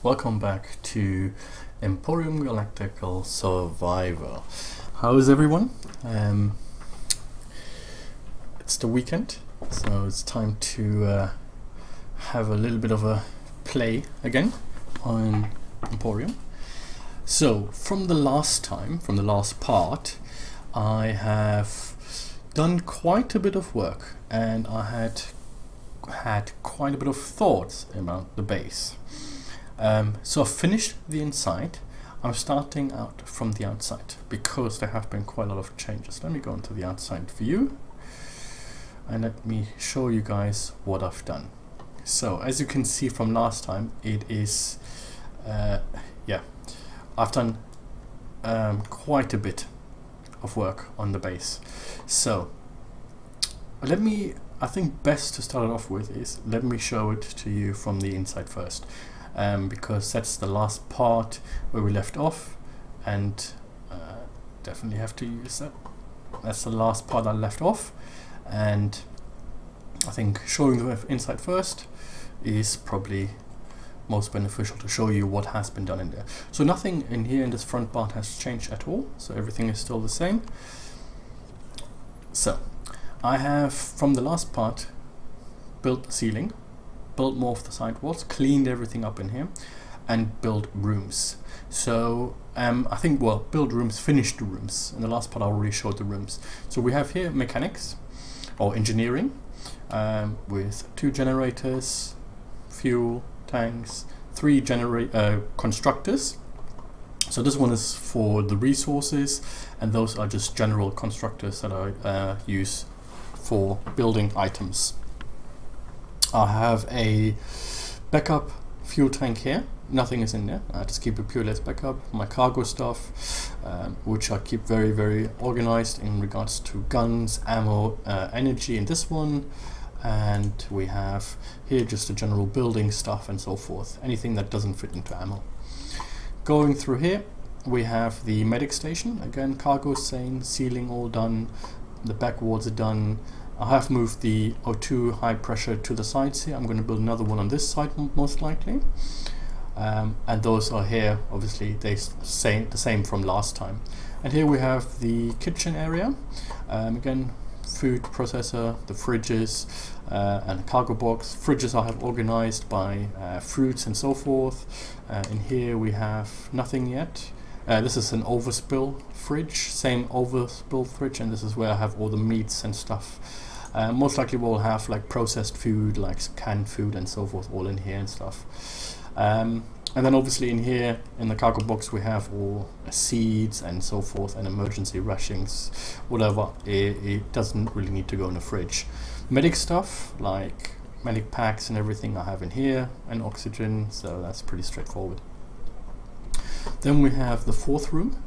welcome back to Empyrion Galactic Survivor. How is everyone? It's the weekend, so it's time to have a little bit of a play again on Empyrion. So from the last part, I have done quite a bit of work, and I had quite a bit of thoughts about the base. So I've finished the inside. I'm starting out from the outside because there have been quite a lot of changes. Let me go into the outside view and let me show you guys what I've done. So as you can see from last time, it is I've done quite a bit of work on the base. So I think best to start it off with is let me show it to you from the inside first, because that's the last part where we left off, and definitely have to use that. That's the last part I left off, and I think showing the inside first is probably most beneficial to show you what has been done in there. So nothing in here in this front part has changed at all, so everything is still the same. So I have, from the last part, built the ceiling, built more of the side walls, cleaned everything up in here, and built rooms. So I think, well, build rooms, finished the rooms. In the last part I already showed the rooms. So we have here mechanics, or engineering, with 2 generators, fuel, tanks, 3 constructors. So this one is for the resources, and those are just general constructors that I use for building items. I have a backup fuel tank here. Nothing is in there. I just keep a purely as backup. My cargo stuff, which I keep very, very organized in regards to guns, ammo, energy in this one. And we have here just the general building stuff and so forth. Anything that doesn't fit into ammo. Going through here, we have the medic station. Again, cargo sane, ceiling all done. The back walls are done. I have moved the O2 high pressure to the sides here. I'm going to build another one on this side most likely. And those are here, obviously they say the same from last time. And here we have the kitchen area. Again, food processor, the fridges, and a cargo box. Fridges I have organized by fruits and so forth. In here we have nothing yet. This is an overspill fridge, same overspill fridge, and this is where I have all the meats and stuff. Most likely we'll have like processed food, like canned food and so forth, all in here and stuff. And then obviously in here, in the cargo box, we have all seeds and so forth, and emergency rations, whatever. It doesn't really need to go in the fridge. Medic stuff, like medic packs and everything I have in here, and oxygen, so that's pretty straightforward. Then we have the 4th room,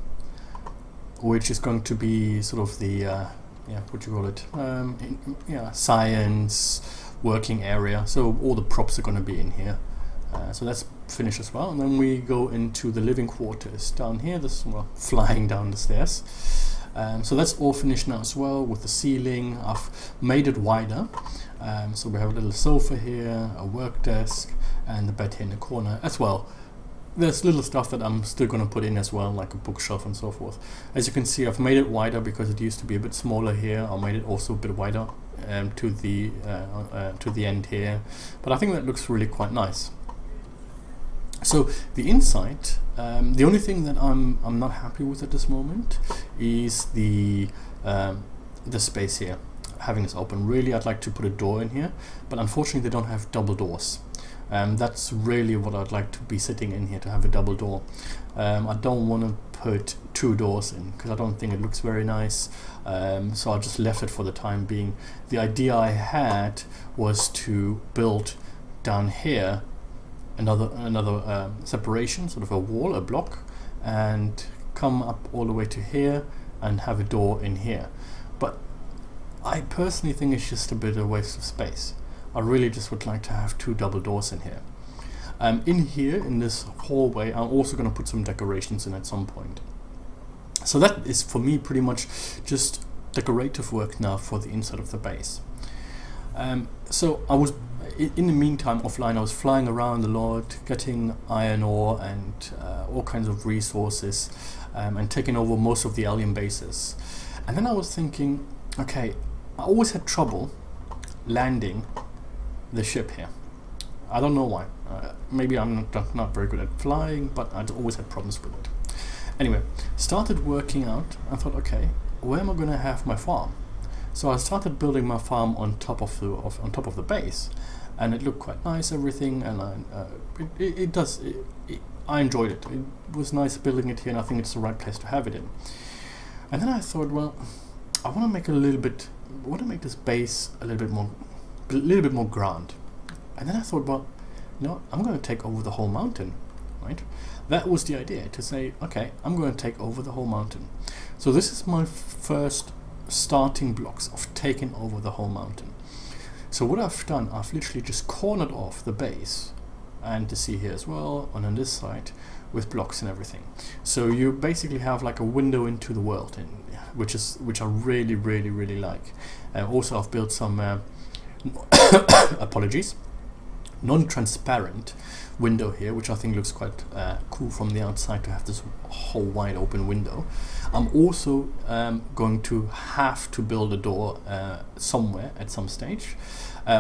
which is going to be sort of the, what do you call it, science working area, so all the props are going to be in here. So that's finished as well, and then we go into the living quarters down here. This, well, flying down the stairs. So that's all finished now as well with the ceiling. I've made it wider, so we have a little sofa here, a work desk, and the bed here in the corner as well. There's little stuff that I'm still going to put in as well, like a bookshelf and so forth. As you can see, I've made it wider because it used to be a bit smaller here. I made it also a bit wider to the end here, but I think that looks really quite nice. So the inside, the only thing that I'm not happy with at this moment is the space here, having this open. Really, I'd like to put a door in here, but unfortunately they don't have double doors. That's really what I'd like to be sitting in here, to have a double door. I don't want to put 2 doors in because I don't think it looks very nice. So I just left it for the time being. The idea I had was to build down here another separation, sort of a wall, a block, and come up all the way to here and have a door in here. But I personally think it's just a bit of a waste of space. I really just would like to have 2 double doors in here. In here, in this hallway, I'm also going to put some decorations in at some point. So that is for me pretty much just decorative work now for the inside of the base. So I was in the meantime, offline, I was flying around a lot, getting iron ore and all kinds of resources, and taking over most of the alien bases. And then I was thinking, okay, I always had trouble landing the ship here. I don't know why. Maybe I'm not very good at flying, but I always had problems with it. Anyway, started working out. I thought, okay, where am I going to have my farm? So I started building my farm on top of the base, and it looked quite nice, everything, and I enjoyed it. It was nice building it here, and I think it's the right place to have it in. And then I thought, well, I want to make this base a little bit more grand. And then I thought, well, you know, I'm going to take over the whole mountain, right? That was the idea, to say, okay, I'm going to take over the whole mountain. So this is my first starting blocks of taking over the whole mountain. So what I've done, I've literally just cornered off the base, and to see here as well, and on this side, with blocks and everything. So you basically have like a window into the world, which I really like. Also, I've built some apologies, non-transparent window here, which I think looks quite cool from the outside, to have this whole wide open window. I'm also going to have to build a door somewhere at some stage.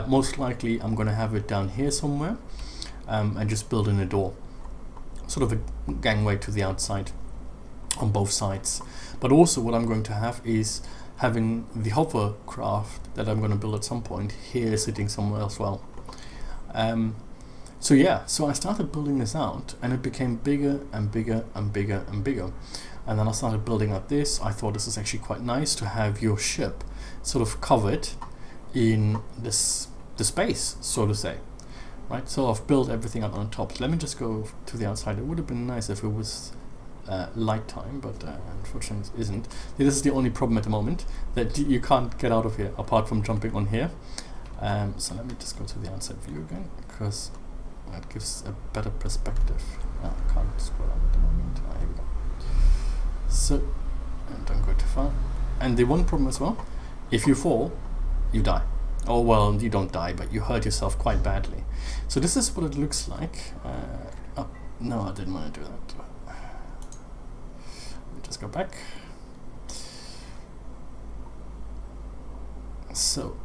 Most likely I'm going to have it down here somewhere, and just build in a door, sort of a gangway to the outside on both sides. But also what I'm going to have is having the hovercraft that I'm going to build at some point here sitting somewhere as well. So yeah, so I started building this out, and it became bigger and bigger and bigger and bigger. And then I started building up this. I thought this is actually quite nice to have your ship sort of covered in the space, so to say. Right, so I've built everything up on top. Let me just go to the outside. It would have been nice if it was light time, but unfortunately it isn't. This is the only problem at the moment, that you can't get out of here apart from jumping on here. So let me just go to the outside view again, because that gives a better perspective. I can't scroll out at the moment. Here we go. So, don't go too far. And the one problem as well, if you fall, you die. Oh well, you don't die, but you hurt yourself quite badly. So this is what it looks like. Oh, no, I didn't want to do that. Let me just go back. So,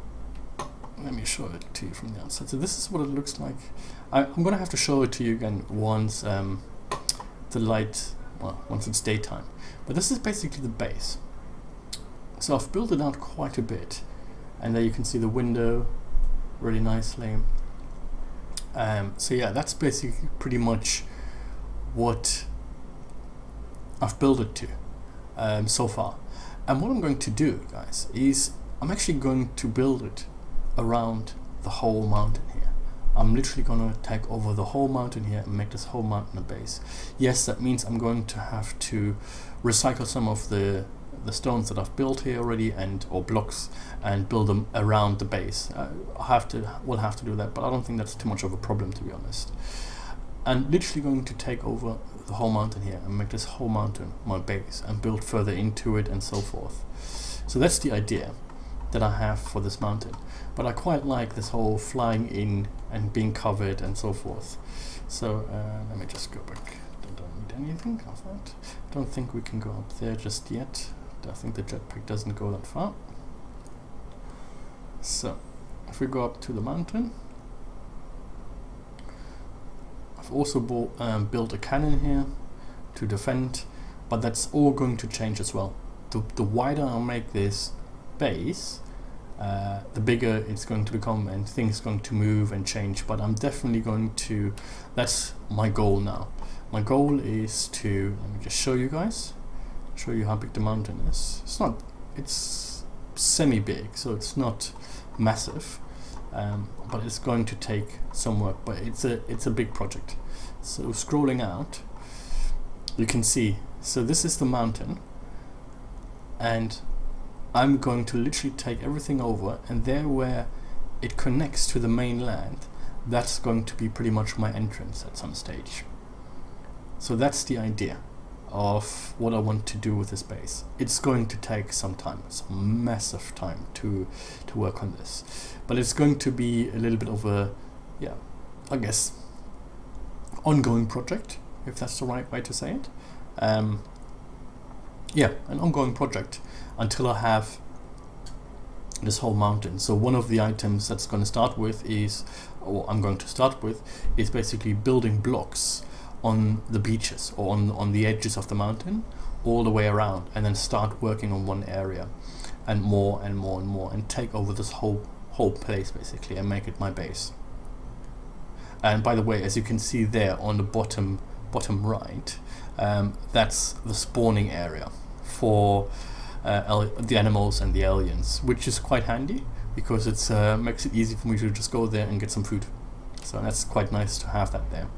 let me show it to you from the outside. So this is what it looks like. I'm going to have to show it to you again once the light, well, once it's daytime. But this is basically the base. So I've built it out quite a bit, and there you can see the window really nicely. So yeah, that's basically pretty much what I've built it to so far. And what I'm going to do, guys, is I'm actually going to build it around the whole mountain here. I'm literally going to take over the whole mountain here and make this whole mountain a base. Yes, that means I'm going to have to recycle some of the stones that I've built here already, or blocks, and build them around the base. We'll have to do that, but I don't think that's too much of a problem, to be honest. And literally going to take over the whole mountain here and make this whole mountain my base and build further into it and so forth. So that's the idea that I have for this mountain. But I quite like this whole flying in and being covered and so forth. So let me just go back. Don't need anything of that. Don't think we can go up there just yet. I think the jetpack doesn't go that far. So if we go up to the mountain, I've also built a cannon here to defend, but that's all going to change as well. The wider I make this base, the bigger it's going to become, and things are going to move and change. But I'm definitely going to, that's my goal now. My goal is to, let me just show you guys, show you how big the mountain is. It's semi big, so it's not massive, but it's going to take some work, but it's a big project. So scrolling out, you can see, so this is the mountain, and I'm going to literally take everything over, and there where it connects to the mainland, that's going to be pretty much my entrance at some stage. So that's the idea of what I want to do with this base. It's going to take some time, some massive time to work on this, but it's going to be a little bit of a, yeah, I guess, ongoing project, if that's the right way to say it. Yeah, an ongoing project until I have this whole mountain. So one of the items that's going to start with is, or I'm going to start with, is basically building blocks on the beaches or on the edges of the mountain all the way around, and then start working on one area and more and more and more, and take over this whole place basically and make it my base. And by the way, as you can see there on the bottom right, that's the spawning area for the animals and the aliens, which is quite handy because it's makes it easy for me to just go there and get some food. So that's quite nice to have that there.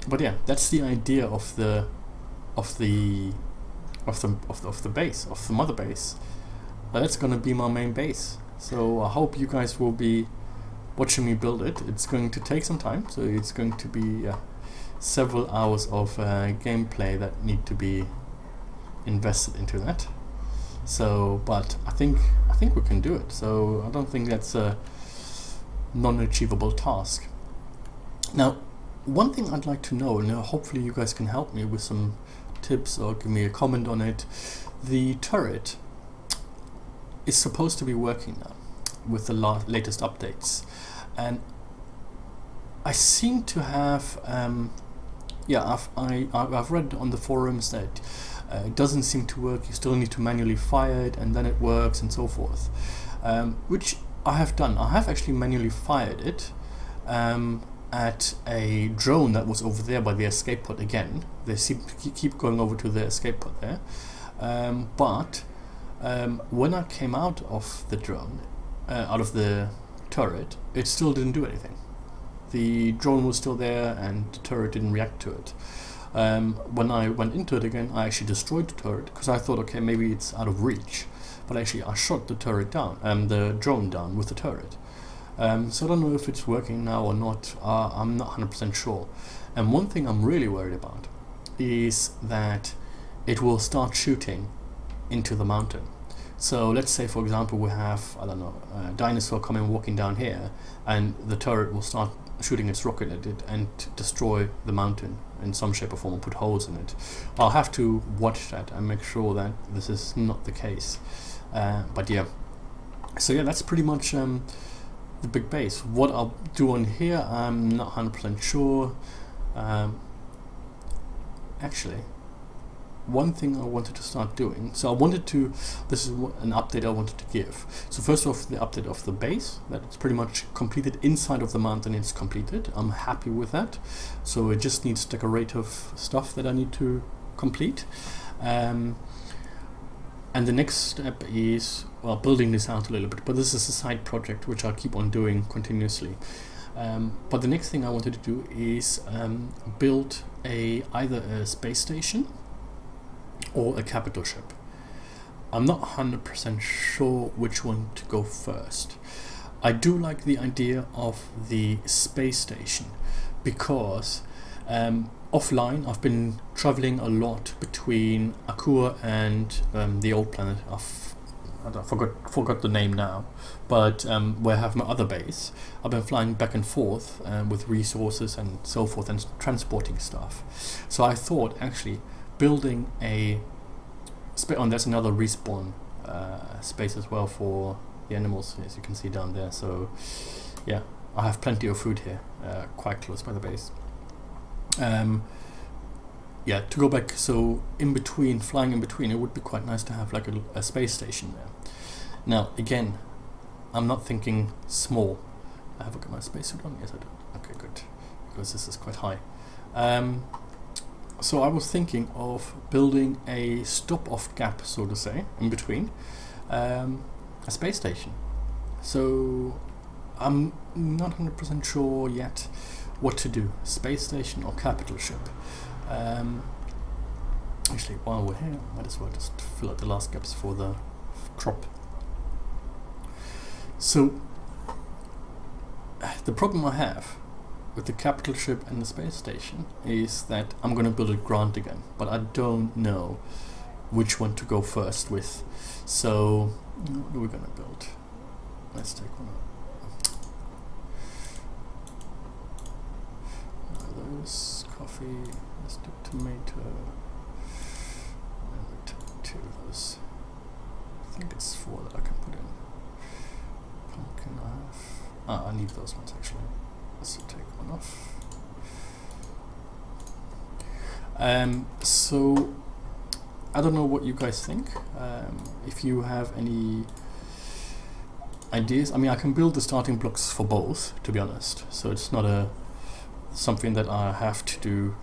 But yeah, that's the idea of the base, of the mother base. That's gonna be my main base. So I hope you guys will be watching me build it. It's going to take some time, so it's going to be several hours of gameplay that need to be invested into that. So, but I think we can do it. So I don't think that's a non-achievable task. Now, one thing I'd like to know, and hopefully you guys can help me with some tips or give me a comment on it. The turret is supposed to be working now with the latest updates, and I seem to have yeah, I've read on the forums that it doesn't seem to work. You still need to manually fire it and then it works and so forth, which I have done. I have actually manually fired it at a drone that was over there by the escape pod again. They seem to keep going over to the escape pod there, but when I came out of the drone, out of the turret, it still didn't do anything. The drone was still there and the turret didn't react to it. When I went into it again, I actually destroyed the turret because I thought, okay, maybe it's out of reach. But actually I shot the turret down, the drone down with the turret. So I don't know if it's working now or not. I'm not 100% sure. And one thing I'm really worried about is that it will start shooting into the mountain. So let's say, for example, we have, I don't know, a dinosaur coming walking down here, and the turret will start shooting its rocket at it and destroy the mountain in some shape or form, or put holes in it. I'll have to watch that and make sure that this is not the case. But yeah, so yeah, that's pretty much the big base. What I'll do on here, I'm not 100% sure. Actually, one thing I wanted to start doing, so I wanted to, this is an update I wanted to give. So first off, the update of the base, that it's pretty much completed. Inside of the mountain it's completed. I'm happy with that. So it just needs decorative stuff that I need to complete. And the next step is, well, building this out a little bit, but this is a side project which I'll keep on doing continuously. But the next thing I wanted to do is build either a space station or a capital ship. I'm not 100% sure which one to go first. I do like the idea of the space station because offline I've been traveling a lot between Akua and the old planet. I forgot the name now, but where I have my other base. I've been flying back and forth with resources and so forth and transporting stuff. So I thought actually building a there's another respawn space as well for the animals, as you can see down there. So yeah, I have plenty of food here, quite close by the base. Yeah, to go back, so in between, flying in between, it would be quite nice to have like a space station there. Now again, I'm not thinking small. I have got my spacesuit on. Yes, I do. Okay, good, because this is quite high. So I was thinking of building a stop-off gap, so to say, in between, a space station. So I'm not 100% sure yet what to do, space station or capital ship. Actually, while we're here, might as well just fill out the last gaps for the crop. So the problem I have with the capital ship and the space station is that I'm going to build a Grant again, but I don't know which one to go first with. So what are we going to build? Let's take one of those. Coffee. Let's do tomato. And we take 2 of those. I think it's 4 that I can put in. Pumpkin I have. I need those ones actually. So take one off. So I don't know what you guys think. If you have any ideas, I mean, I can build the starting blocks for both, to be honest. So it's not something that I have to do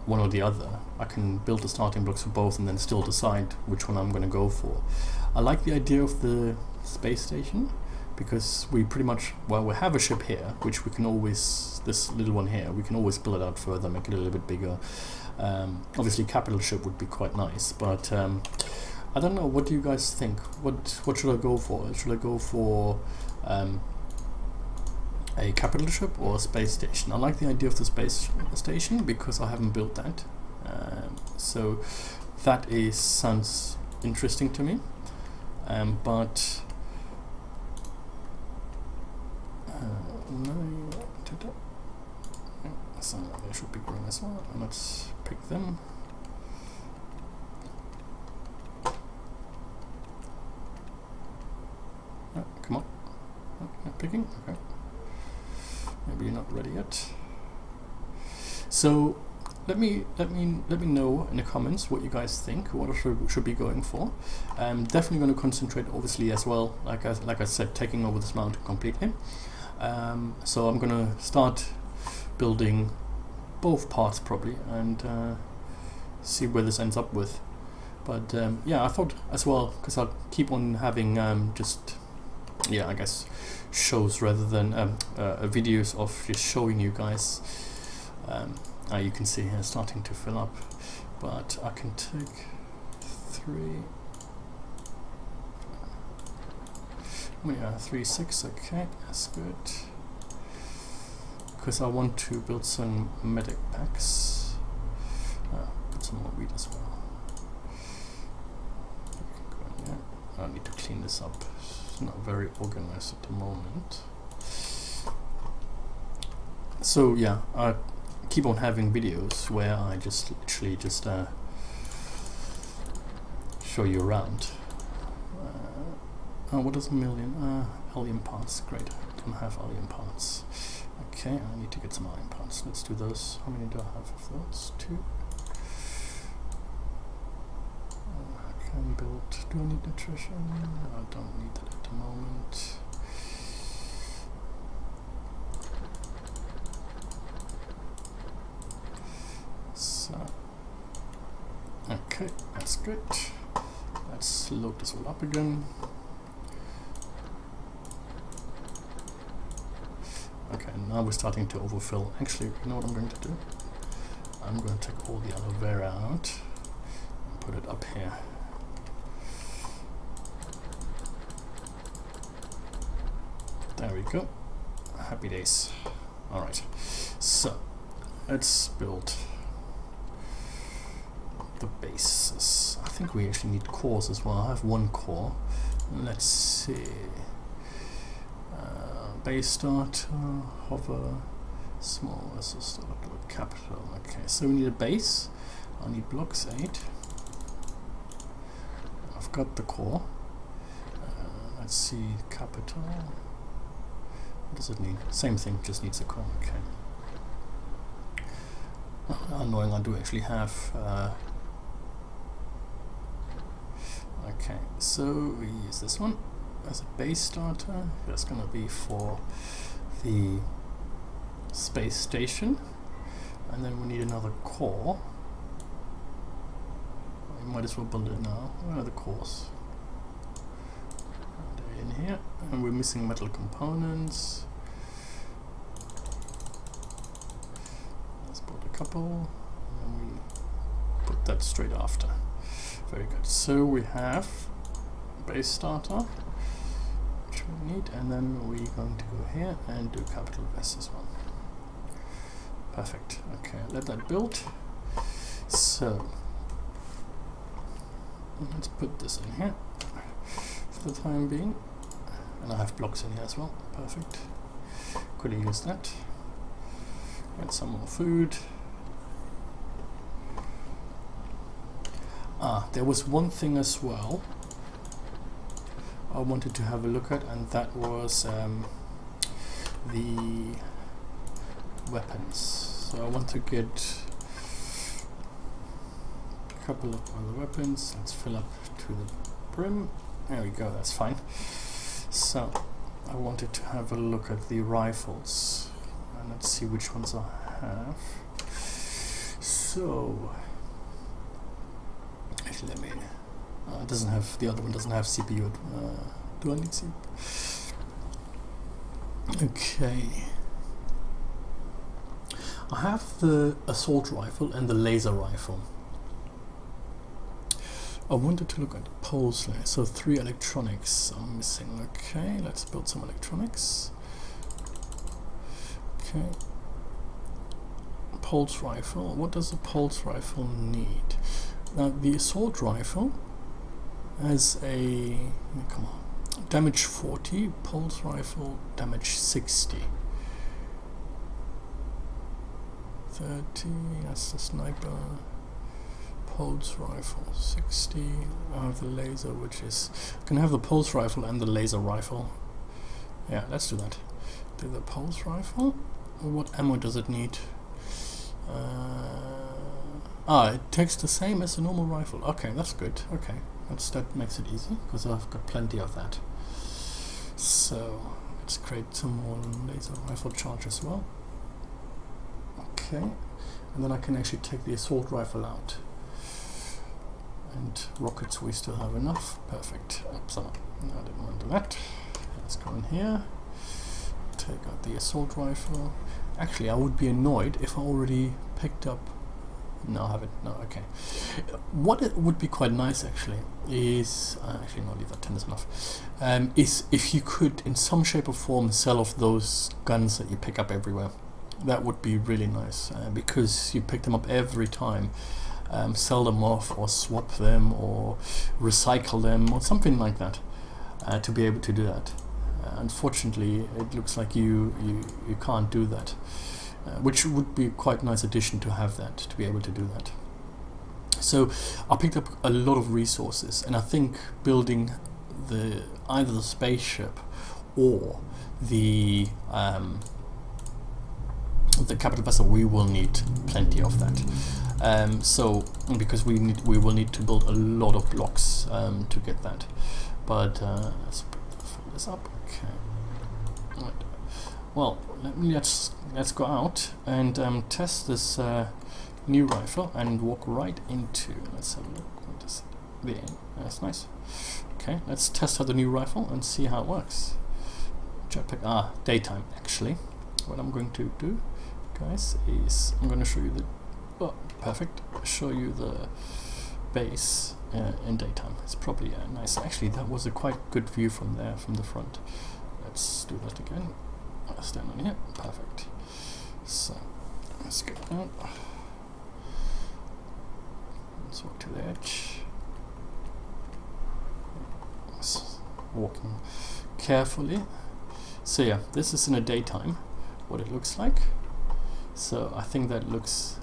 one or the other. I can build the starting blocks for both and then still decide which one I'm going to go for. I like the idea of the space station because we pretty much, well, we have a ship here, which we can always, this little one here, we can always build it out further, make it a little bit bigger. Obviously capital ship would be quite nice, but I don't know, what do you guys think? What should I go for? Should I go for a capital ship or a space station? I like the idea of the space station because I haven't built that, so that sounds interesting to me, but so they should be green as well. Let's pick them. Oh, come on. Oh, not picking? Okay. Maybe you're not ready yet. So let me know in the comments what you guys think, what I should be going for. I'm definitely going to concentrate, obviously, as well, like I said, taking over this mountain completely. So I'm going to start building both parts probably and see where this ends up with. But yeah, I thought as well, because I'll keep on having I guess shows rather than videos of just showing you guys. You can see here starting to fill up, but I can take 3. Yeah, 3, 6. Okay, that's good. Because I want to build some medic packs. Put some more wheat as well. I need to clean this up. It's not very organized at the moment. So yeah, I keep on having videos where I just literally just show you around. Oh, what is 1,000,000? Alien parts. Great. I don't have alien parts. Okay, I need to get some alien parts. Let's do those. How many do I have of those? 2. I can build. Do I need nutrition? I don't need that at the moment. So, okay, that's good. Let's load this all up again. Okay, now we're starting to overfill. Actually, you know what I'm going to do? I'm going to take all the aloe vera out and put it up here. There we go. Happy days. Alright, so let's build the bases. I think we actually need cores as well. I have 1 core. Let's see. Base starter, hover, small, let's just start with capital. Okay, so we need a base. I need blocks 8. I've got the core. Let's see, capital. What does it need? Same thing, just needs a core. Okay. Annoying, I do actually have. Okay, so we use this one as a base starter. That's going to be for the space station, and then we need another core. We might as well build it now. Where are the cores? They're in here, and we're missing metal components. Let's build a couple, and then we put that straight after. Very good. So we have base starter, which we need, and then we're going to go here and do capital S as well. Perfect. Okay, let that build. So let's put this in here for the time being. And I have blocks in here as well. Perfect. Could have used that. Get some more food. There was one thing as well I wanted to have a look at, and that was the weapons. So I want to get a couple of other weapons. Let's fill up to the brim. There we go, that's fine. So I wanted to have a look at the rifles, and let's see which ones I have. So actually, let me. It doesn't have, the other one doesn't have CPU. Do I need CPU? Okay. I have the assault rifle and the laser rifle. I wanted to look at the pulse laser. So 3 electronics I'm missing. Okay, let's build some electronics. Okay. Pulse rifle. What does the pulse rifle need? Now the assault rifle has a, come on, damage 40, pulse rifle damage 60. 30, that's the sniper. Pulse rifle 60. I have the laser, which is, I can have the pulse rifle and the laser rifle. Yeah, let's do that. Do the pulse rifle. What ammo does it need? It takes the same as a normal rifle. Okay, that's good. Okay, that makes it easy because I've got plenty of that. So let's create some more laser rifle charge as well. Okay, and then I can actually take the assault rifle out. And rockets, we still have enough. Perfect. Oops, no, I didn't want to do that. Let's go in here. Take out the assault rifle. Actually, I would be annoyed if I already picked up. No, I haven't. No, okay. What it would be quite nice actually is actually no, leave that 10 is enough. Is if you could, in some shape or form, sell off those guns that you pick up everywhere. That would be really nice because you pick them up every time. Sell them off or swap them or recycle them or something like that to be able to do that. Unfortunately, it looks like you can't do that, which would be quite a nice addition to have that, to be able to do that. So I picked up a lot of resources, and I think building either the spaceship or the capital vessel, we will need plenty of that. So because we will need to build a lot of blocks to get that. But let's fill this up. Okay. Right. Well, let's go out and test this new rifle and walk right into. Let's have a look. What is it? The aim. That's nice. Okay, let's test out the new rifle and see how it works. Jetpack. Daytime actually. What I'm going to do, guys, is I'm going to show you the. Oh, perfect. Show you the base in daytime. It's probably nice. Actually, that was a quite good view from there, from the front. Let's do that again. Stand on here. Perfect. So let's go out. Let's walk to the edge. Walking carefully. So yeah, this is in the daytime. What it looks like. So I think that looks.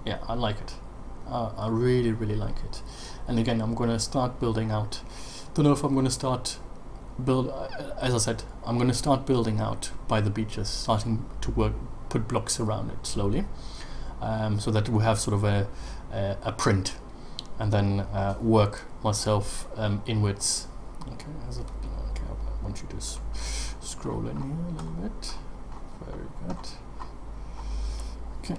Yeah, I like it. I really, really like it. And again, I'm going to start building out. Don't know if I'm going to start as I said, I'm going to start building out by the beaches, starting to put blocks around it slowly, so that we have sort of a print, and then work myself inwards. Okay, okay, I want you to scroll in here a little bit. Very good. Okay.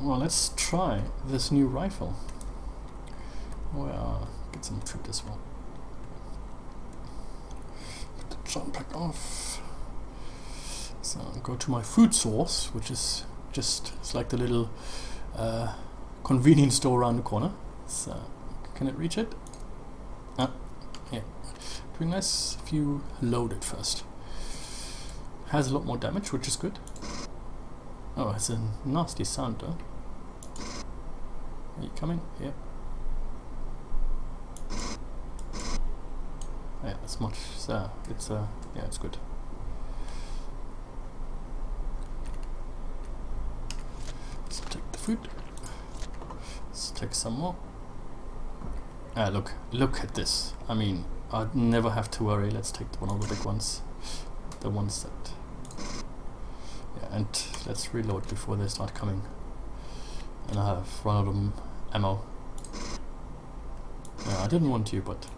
Well, let's try this new rifle. Well, get some food as well. Put the jump pack off. So I'll go to my food source, which is it's like the little convenience store around the corner. So can it reach it? Yeah. It'd be nice if you load it first. Has a lot more damage, which is good. Oh, it's a nasty sound though. Are you coming? Yep. Yeah, it's much. It's yeah, it's good. Let's take the food. Let's take some more. Look at this. I mean, I'd never have to worry. Let's take one of the big ones, the ones that. Yeah, and let's reload before they start coming. And I have run out of ammo. Yeah, I didn't want to, but.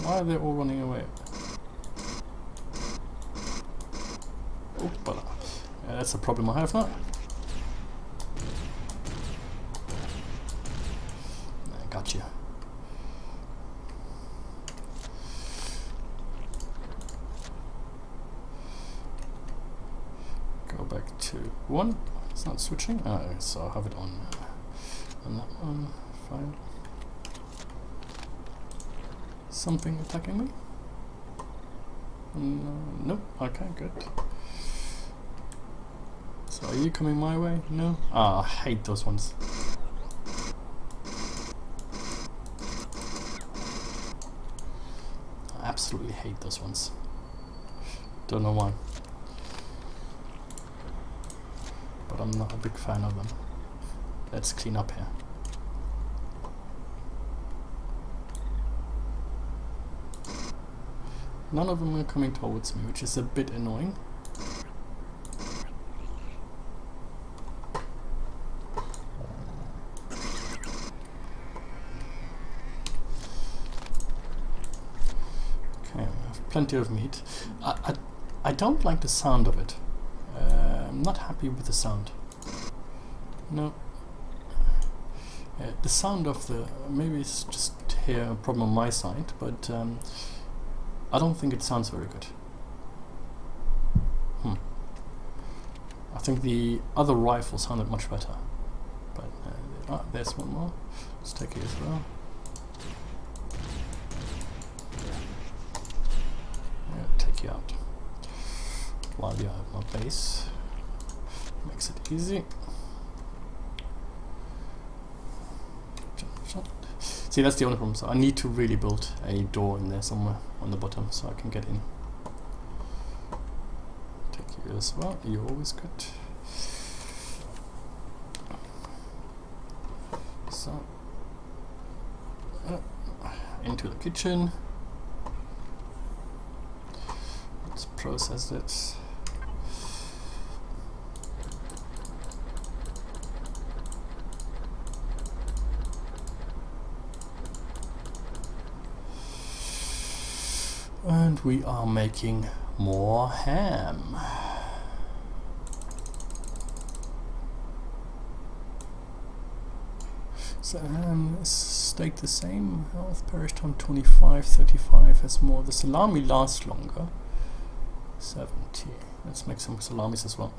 Why are they all running away? Oh, but yeah, that's a problem I have now. I got you. Go back to 1. It's not switching. So I'll have it on that one. Fine. Something attacking me? Nope. Okay, good. So are you coming my way? No? Ah, I hate those ones. I absolutely hate those ones. Don't know why. But I'm not a big fan of them. Let's clean up here. None of them are coming towards me, which is a bit annoying. Okay, I have plenty of meat. I don't like the sound of it. I'm not happy with the sound. No. The sound of the... maybe it's just here a problem on my side, but I don't think it sounds very good. I think the other rifle sounded much better. But there's one more. Let's take it as well. Yeah, take you out while you're at my base. Makes it easy. See, that's the only problem. So I need to really build a door in there somewhere on the bottom so I can get in. Take you as well. You're always good. So into the kitchen. Let's process it. And we are making more ham. So stayed the same. Health, perish time 25, 35 has more. The salami lasts longer. 70. Let's make some salamis as well.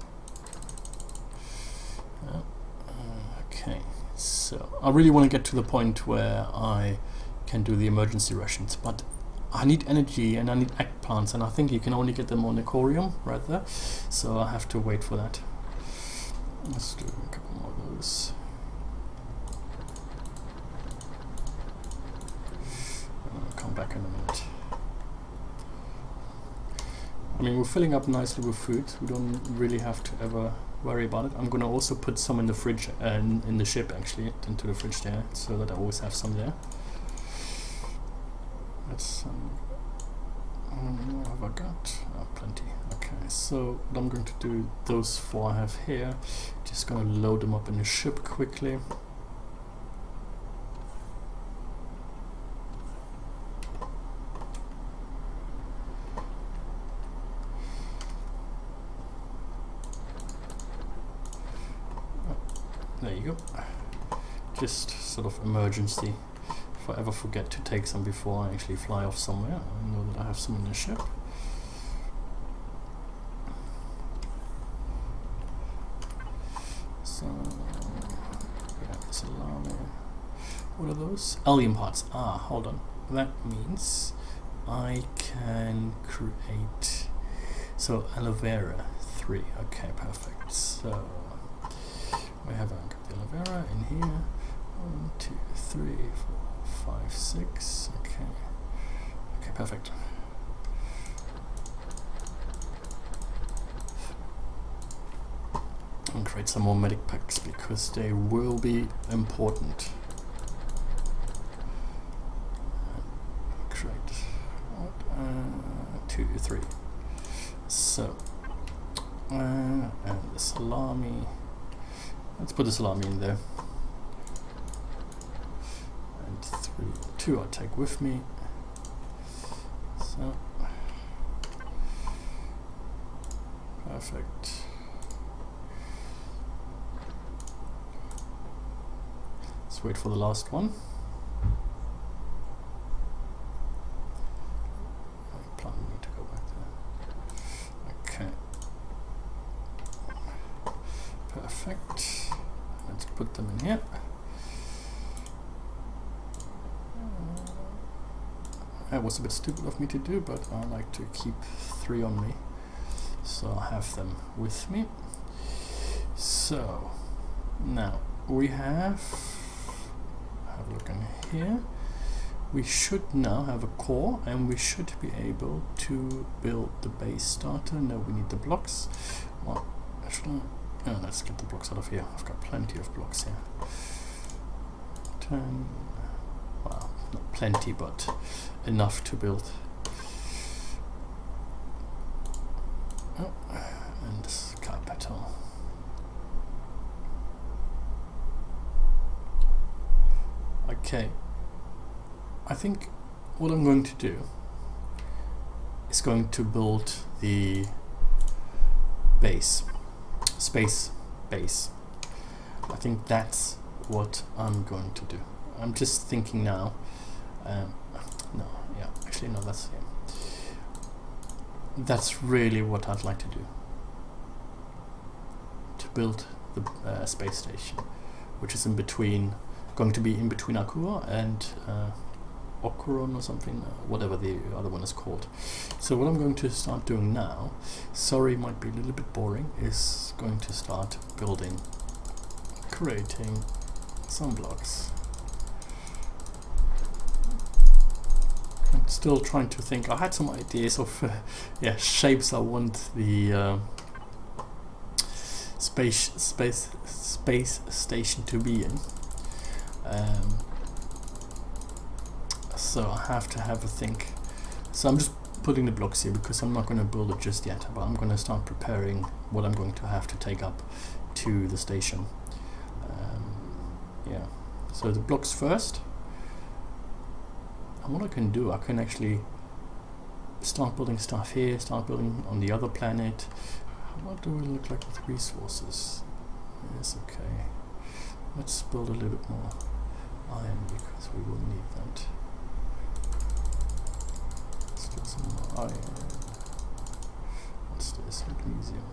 Okay, so I really want to get to the point where I can do the emergency rations, but I need energy and I need eggplants, and I think you can only get them on Empyrion right there, so I have to wait for that. Let's do a couple more of those. I'll come back in a minute. I mean, we're filling up nicely with food. We don't really have to ever worry about it. I'm going to also put some in the fridge and in the ship, actually, into the fridge there, so that I always have some there. Let's what have I got? Oh, plenty. Okay, so what I'm going to do, those 4 I have here, just going to load them up in the ship quickly. There you go. Just sort of emergency. If I ever forget to take some before I actually fly off somewhere, I know that I have some in the ship. So, yeah, salami. What are those? Alien parts. Ah, hold on. That means I can create, so aloe vera 3. Okay, perfect. So we have got the aloe vera in here. 1, 2, 3, 4, 5, 6. Okay. Okay, perfect. And create some more medic packs because they will be important. Create 2, 3. So and the salami. Let's put the salami in there. And 3, 2 I'll take with me. So perfect. Let's wait for the last one. Plan need to go back there. Okay. Perfect. Let's put them in here. That was a bit stupid of me to do, but I like to keep 3 on me, so I'll have them with me. So now we have a look in here. We should now have a core, and we should be able to build the base starter. No, we need the blocks. Well, actually, oh, let's get the blocks out of here. I've got plenty of blocks here. 10. Well, not plenty, but enough to build. Oh, and this capital. Okay, I think what I'm going to do is going to build the base, space base. I think that's what I'm going to do. I'm just thinking now. No, yeah, actually no, that's that's really what I'd like to do. To build the space station, which is in between. Going to be in between Akua and Okuron or something, whatever the other one is called. So what I'm going to start doing now, sorry might be a little bit boring, is going to start building, creating some blocks. I'm still trying to think. I had some ideas of yeah, shapes I want the space station to be in. So I have to have a think. So I'm just putting the blocks here because I'm not going to build it just yet, but I'm going to start preparing what I'm going to have to take up to the station. Yeah, so the blocks first. And what I can do, I can actually start building stuff here, start building on the other planet. What do we look like with resources? Yes, okay. Let's build a little bit more iron because we will need that. Let's get some more iron. What's this? Magnesium.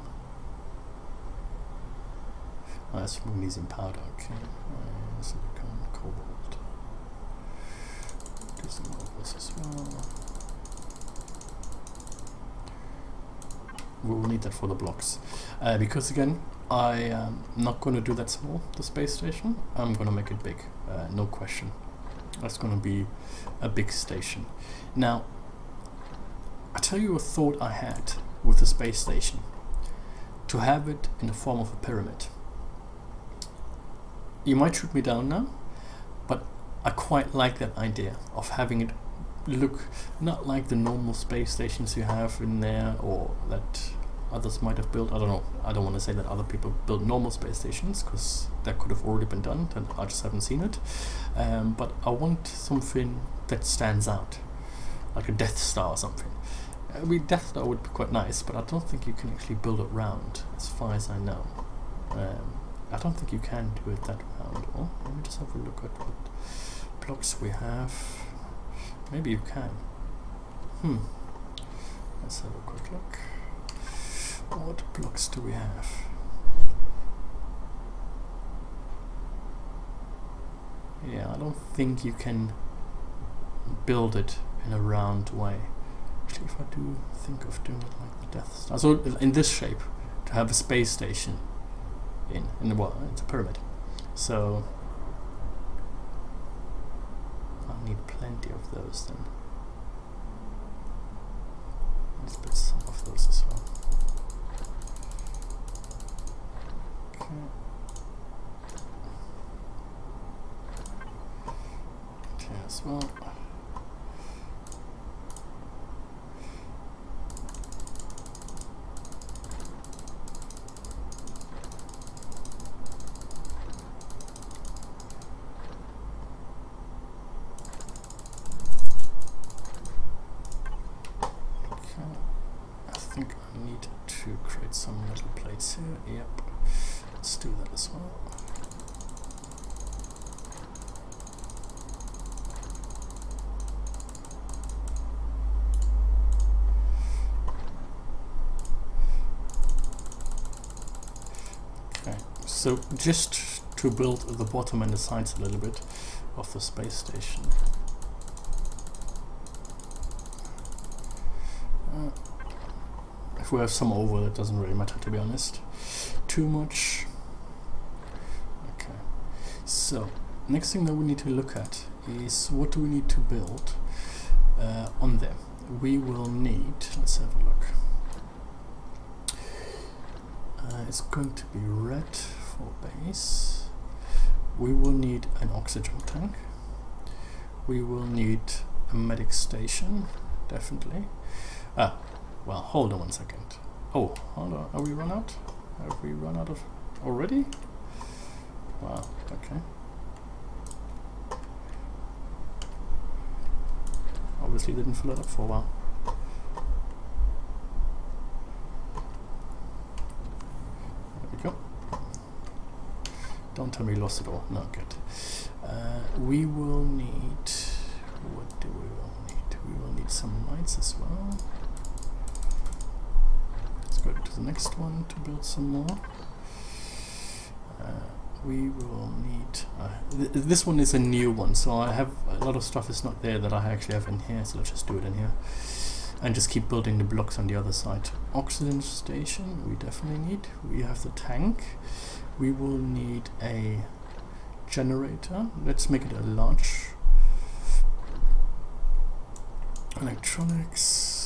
Oh, that's magnesium powder, okay. Iron, silicon, cobalt. Do some more of this as well. We will need that for the blocks. Because again, I am not going to do that small, the space station. I'm going to make it big, no question. That's going to be a big station. Now, I tell you a thought I had with the space station. To have it in the form of a pyramid. You might shoot me down now, but I quite like that idea of having it look not like the normal space stations you have in there, or that others might have built. I don't know. I don't want to say that other people built normal space stations, because that could have already been done and I just haven't seen it. But I want something that stands out, like a Death Star or something. I mean, Death Star would be quite nice, but I don't think you can actually build it round, as far as I know. I don't think you can do it that round. Oh, let me just have a look at what blocks we have. Maybe you can. Let's have a quick look. What blocks do we have? Yeah, I don't think you can build it in a round way. Actually, if I do think of doing it like the Death Star, so in this shape, to have a space station in the well, it's a pyramid. So I'll need plenty of those then. Let's put some of those as well. Okay. Okay, as well. To create some metal plates here. Yep, let's do that as well. Okay, so just to build the bottom and the sides a little bit of the space station. If we have some over, it doesn't really matter, to be honest. Too much. Okay. So, next thing that we need to look at is what do we need to build on there. We will need, let's have a look. It's going to be red for base. We will need an oxygen tank. We will need a medic station, definitely. Well, hold on one second. Oh, hold on. Are we run out? Have we run out of already? Wow, okay. Obviously didn't fill it up for a while. There we go. Don't tell me we lost it all. No, good. We will need... What do we will need? We will need some lights as well. Go to the next one to build some more. We will need this one is a new one, so I have a lot of stuff is not there that I actually have in here, so let's just do it in here and just keep building the blocks on the other side. Oxygen station we definitely need. We have the tank. We will need a generator. Let's make it a large. Electronics.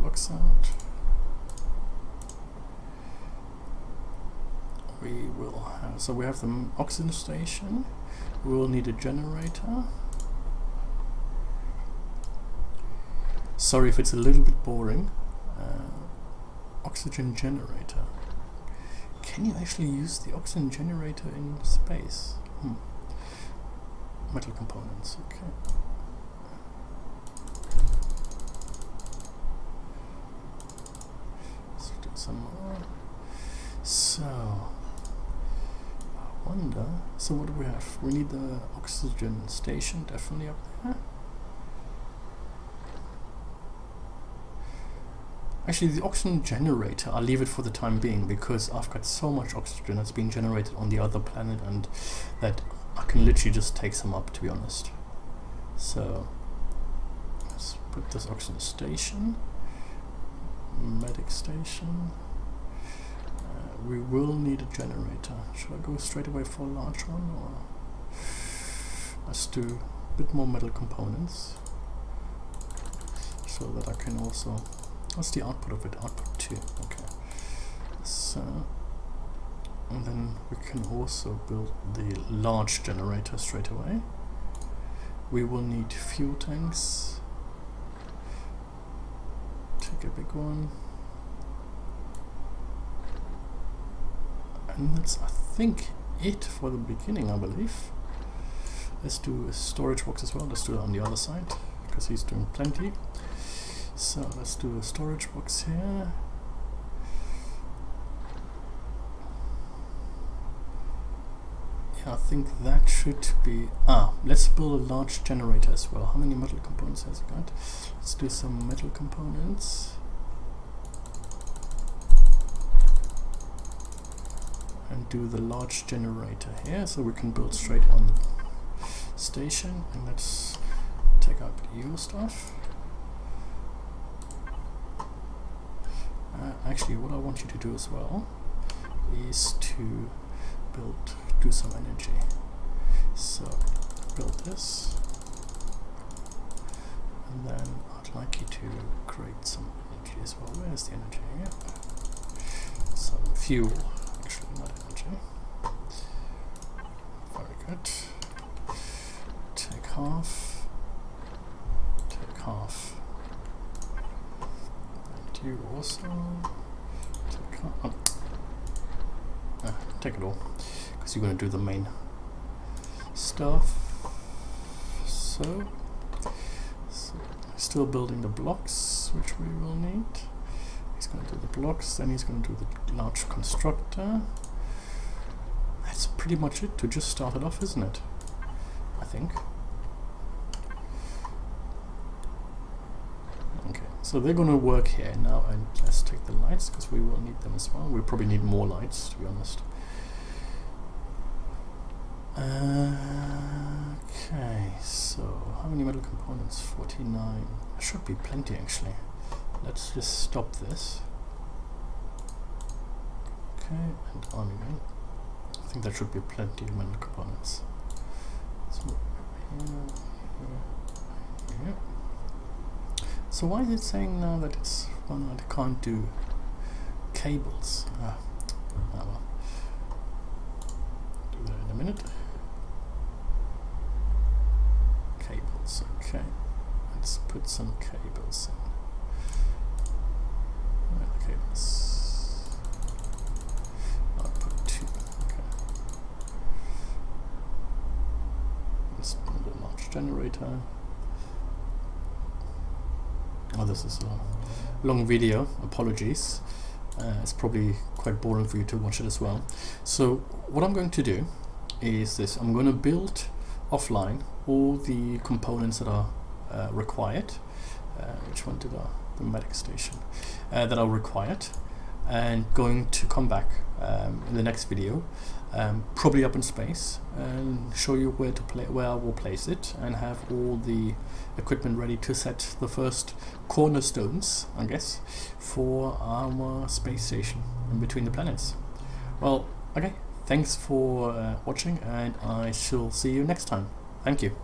Blocks out. We will have, so we have the oxygen station. We will need a generator. Sorry if it's a little bit boring. Oxygen generator. Can you actually use the oxygen generator in space? Metal components, okay. Some more. So I wonder, so what do we have? We need the oxygen station definitely up there. Actually, the oxygen generator, I'll leave it for the time being because I've got so much oxygen that's being generated on the other planet and that I can literally just take some up, to be honest. So let's put this oxygen station. Medic station. We will need a generator. Should I go straight away for a large one, or let's do a bit more metal components so that I can also. What's the output of it? Output 2. Okay. So, and then we can also build the large generator straight away. We will need fuel tanks. Take a big one. And that's, I think, it for the beginning, I believe. Let's do a storage box as well. Let's do it on the other side, because he's doing plenty. So let's do a storage box here. Yeah, I think that should be... let's build a large generator as well. How many metal components has it got? Let's do some metal components. And do the large generator here so we can build straight on the station. And let's take out your stuff. Actually, what I want you to do as well is to do some energy. So build this, and then I'd like you to create some energy as well. Where's the energy? Yep. Some fuel, actually, not energy. Very good. Take half. Take half. And you also take half. Take it all, because you're going to do the main stuff. So still building the blocks, which we will need. He's going to do the blocks, then he's going to do the large constructor. That's pretty much it to just start it off, isn't it? I think. Okay, so they're going to work here now, and let's take the lights because we will need them as well. We probably need more lights, to be honest. Okay, so how many metal components? 49. Should be plenty actually. Let's just stop this. Okay, and on again. I think there should be plenty of metal components. So here. So why is it saying now that it's one that can't do cables? Well. Do that in a minute. Cables, okay. Let's put some cables in. Where are the cables? I'll put 2, okay. Let's build a large generator. Oh, this is a long video, apologies. It's probably quite boring for you to watch it as well. So what I'm going to do is this. I'm going to build offline all the components that are required. Which one did the medic station? That are required, and going to come back in the next video, probably up in space, and show you where I will place it, and have all the equipment ready to set the first cornerstones, I guess, for our space station in between the planets. Well, okay, thanks for watching, and I shall see you next time. Thank you.